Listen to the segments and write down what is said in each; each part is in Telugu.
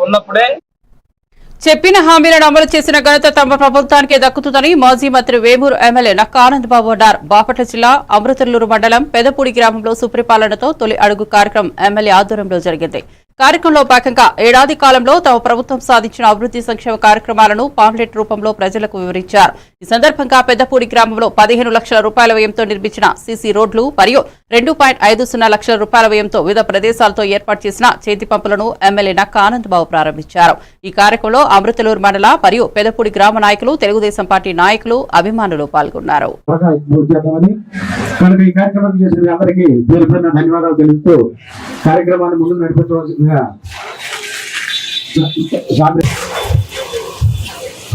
ఉన్నప్పుడే చెప్పిన హామీలను అమలు చేసిన ఘనత తమ ప్రభుత్వానికే దక్కుతుందని మాజీ మంత్రి వేమూరు ఎమ్మెల్యే నక్కా ఆనంద్ బాబు అన్నారు. బాపట్ల జిల్లా అమృతలూరు మండలం పెదపూడి గ్రామంలో సుపరిపాలనతో తొలి అడుగు కార్యక్రమం ఎమ్మెల్యే ఆధ్వర్యంలో జరిగింది. కార్యక్రమంలో భాగంగా ఏడాది కాలంలో తమ ప్రభుత్వం సాధించిన అభివృద్ధి సంక్షేమ కార్యక్రమాలను పాంప్లెట్ రూపంలో ప్రజలకు వివరించారు. ఈ సందర్భంగా పెద్దపూడి గ్రామంలో 15 లక్షల రూపాయల వ్యయంతో నిర్మించిన సీసీ రోడ్లు మరియు 2.50 లక్షల రూపాయల వ్యయంతో వివిధ ప్రదేశాలతో ఏర్పాటు చేసిన చేతి పంపులను ఎమ్మెల్యే నక్కా ఆనంద్ బాబు ప్రారంభించారు. ఈ కార్యక్రమంలో అమృతలూరు మండల మరియు పెదపూడి గ్రామ నాయకులు, తెలుగుదేశం పార్టీ నాయకులు, అభిమానులు పాల్గొన్నారు.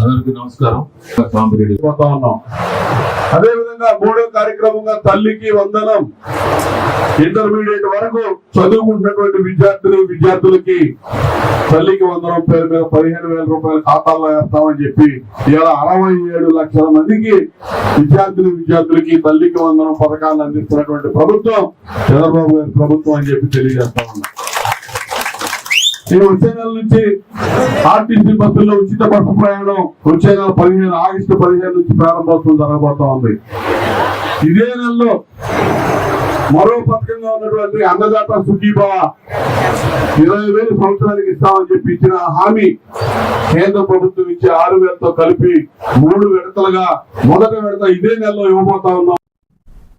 అందరికీ నమస్కారం. అదేవిధంగా మూడో కార్యక్రమంగా తల్లికి వందనం, ఇంటర్మీడియట్ వరకు చదువుకుంటున్నటువంటి విద్యార్థులకి తల్లికి వందనం పేరు మీద 15,000 రూపాయల ఖాతాల్లో వేస్తామని చెప్పి ఇలా 67 లక్షల మందికి విద్యార్థులకి తల్లికి వందనం పథకాన్ని అందిస్తున్నటువంటి ప్రభుత్వం చంద్రబాబు గారి ప్రభుత్వం అని చెప్పి తెలియజేస్తా ఉన్నాం. ఈ వచ్చే నెల నుంచి ఆర్టీసీ బస్సుల్లో ఉచిత బస్సు ప్రయాణం వచ్చే నెల ఆగస్టు 15 నుంచి ప్రారంభోత్సవం జరగబోతా ఉంది. ఇదే నెలలో మరో పథకంగా ఉన్నటువంటి అన్నదాత సుఖీభవ 20,000 సంవత్సరానికి ఇస్తామని చెప్పి ఇచ్చిన హామీ కేంద్ర ప్రభుత్వం ఇచ్చే 6,000తో కలిపి 3 విడతలుగా మొదటి విడత ఇదే నెలలో ఇవ్వబోతా ఉన్నాం.